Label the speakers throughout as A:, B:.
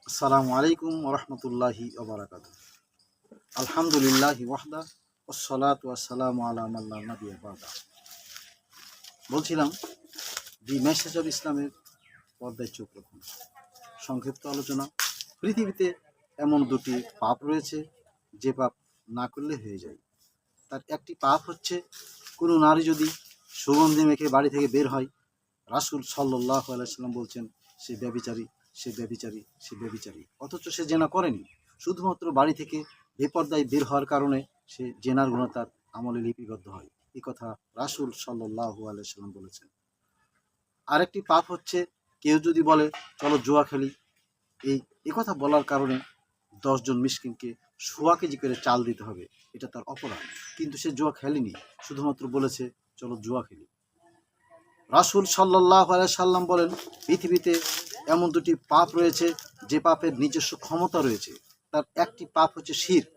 A: আসসালামু আলাইকুম ওরহমতুল্লাহি ওবারাকাতুহু। আলহামদুলিল্লাহি ওয়াহদা ওয়াসসালাতু ওয়াসসালামু আলা মান লা নাবিয়্যা বা'দা। বলছিলাম দি মেসেজ অফ ইসলামের পর্দায় চোখ রাখুন। সংক্ষিপ্ত আলোচনা। পৃথিবীতে এমন দুটি পাপ রয়েছে যে পাপ না করলে হয়ে যায়। তার একটি পাপ হচ্ছে কোনো নারী যদি সুগন্ধি মেখে বাড়ি থেকে বের হয়, রাসূল সাল্লাল্লাহু আলাইহি সাল্লাম বলছেন সে ব্যভিচারী, সে ব্যভিচারী, সে ব্যভিচারী। অথচ সে জেনা করেনি, শুধুমাত্র বাড়ি থেকে বেপর্দায় বের হওয়ার কারণে সে জেনার গুনাহ তার আমলে লিপিবদ্ধ হয়। এই কথা রাসূল সাল্লাল্লাহু আলাইহি সাল্লাম বলেছেন। আরেকটি পাপ হচ্ছে কেউ যদি বলে চলো জুয়া খেলি, এই কথা বলার কারণে 10 জন মিসকিনকে সোয়া কেজি করে চাল দিতে হবে, এটা তার অপরাধ। কিন্তু সে জুয়া খেলেনি, শুধুমাত্র বলেছে চলো জুয়া খেলি। রাসূল সাল্লাল্লাহু আলাইহি সাল্লাম বলেন পৃথিবীতে এমন দুটি পাপ রয়েছে যে পাপের নিজস্ব ক্ষমতা রয়েছে। তার একটি পাপ হচ্ছে শিরক।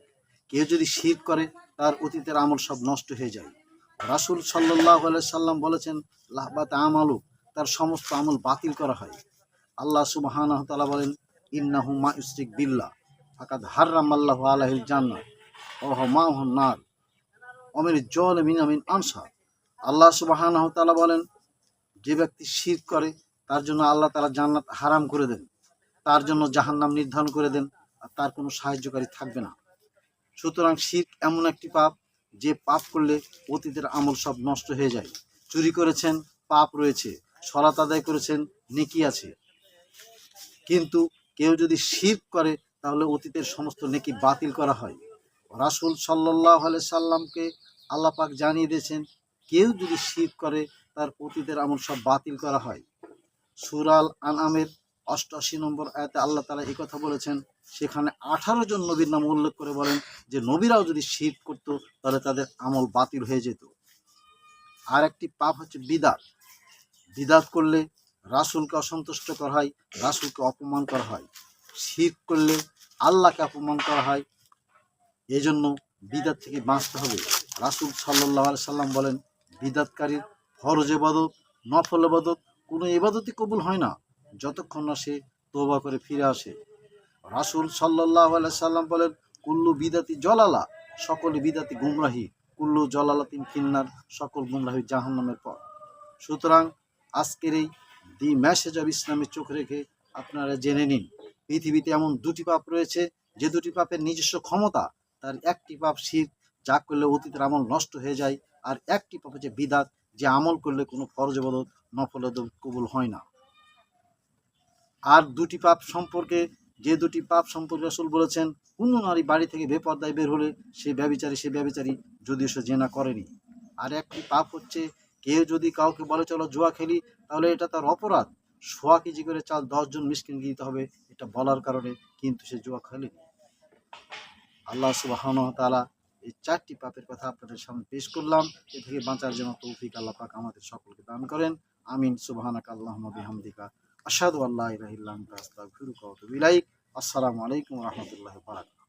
A: কেউ যদি শিরক করে তার অতীতের আমল সব নষ্ট হয়ে যায়। রাসূল সাল্লাল্লাহু আলাইহি সাল্লাম বলেছেন লাহবাত আমালু, তার সমস্ত আমল বাতিল করা হয়। আল্লাহ সুবহানাহু ওয়া তাআলা বলেন ইন্নাহু মা ইউশরিক বিল্লাহ ফাকাদ হাররামাল্লাহু আলাইহিল জান্নাহ ওয়া হুয়া মাওয়াহুন নার ওয়া মিনাজ জালিমিনা মিন আনসার। আল্লাহ সুবহানাহু ওয়া তাআলা বলেন যে ব্যক্তি শিরক করে তার জন্য আল্লাহ তাআলা জান্নাত হারাম করে দেন, তার জন্য জাহান্নাম নির্ধারণ করে দেন, আর তার কোনো সাহায্যকারী থাকবে না। সুতরাং শিরক এমন একটি পাপ যে পাপ করলে অতীতের আমল সব নষ্ট হয়ে যায়। চুরি করেছেন, পাপ রয়েছে। সালাত আদায় করেছেন, নেকি আছে। কিন্তু কেউ যদি শিরক করে তাহলে অতীতের সমস্ত নেকি বাতিল করা হয়। রাসূল সাল্লাল্লাহু আলাইহি সাল্লামকে আল্লাহ পাক জানিয়ে দিয়েছেন কেউ যদি শিরক করে তার অতীতের আমল সব বাতিল করা হয়। সূরা আল আনআমের ৮৮ নম্বর আয়াতে আল্লাহ তাআলা এই কথা বলেছেন। সেখানে ১৮ জন নবীর নাম উল্লেখ করে বলেন যে নবীরাও যদি শিরক করত তাহলে তাদের আমল বাতিল হয়ে যেত। আর একটি পাপ হচ্ছে বিদআত। বিদআত করলে রাসূলকে অসন্তুষ্ট করা হয়, রাসূলকে অপমান করা হয়। শিরক করলে আল্লাহকে অপমান করা হয়। এজন্য বিদআত থেকে বাঁচতে হবে। রাসূল সাল্লাল্লাহু আলাইহি সাল্লাম বলেন বিদআতকারীর ফরজ ইবাদত, নফল ইবাদত কোনো ইবাদতই কবুল হয় না যতক্ষণ না সে তওবা করে ফিরে আসে। রাসূল সাল্লাল্লাহু আলাইহি সাল্লাম বলেন কুল্লু বিদআতি জলালা, সকল বিদআতি গুমরাহি, কুল্লু জলালাতিন ফিন্নার, সকল গুমরাহি জাহান্নামের পথ। সুতরাং আজকের এই দি মেসেজ অব ইসলামে চোখ রেখে আপনারা জেনে নিন পৃথিবীতে এমন দুটি পাপ রয়েছে যে দুটি পাপের নিজস্ব ক্ষমতা। তার একটি পাপ শিরক, যা করলে অতীতের আমল নষ্ট হয়ে যায়, আর একটি পাপ হচ্ছে বিদআত, যে আমল করলে কোনো ফরজ ইবাদত, নফল ইবাদত কবুল হয় না। আর দুটি পাপ সম্পর্কে রাসূল বলেছেন কোনো নারী বাড়ি থেকে বেপর্দায় বের হলে সে ব্যভিচারী যদিও সে জেনা করেনি। আর একটি পাপ হচ্ছে কেউ যদি কাউকে বলে চলো জুয়া খেলি তাহলে এটা তার অপরাধ। সোয়া কেজি করে চাল 10 জন মিসকিনকে দিতে হবে, এটা বলার কারণে, কিন্তু সে জুয়া খেলেনি। আল্লাহ সুবহানাহু ওয়া তাআলা এই 4টি পাপের কথা আপনাদের সামনে পেশ করলাম। এ থেকে বাঁচার জন্য তৌফিক আল্লাহ পাক আমাদের সকলকে দান করেন। আমিন। সুবহানাকা আল্লাহুম্মা বিহামদিকা আশহাদু আল্লা ইলাহা ইল্লা আনতা আস্তাগফিরুকা ওয়া আতুবু ইলাইক। আসসালামু আলাইকুম ওয়া রাহমাতুল্লাহি ওয়া বারাকাতুহু।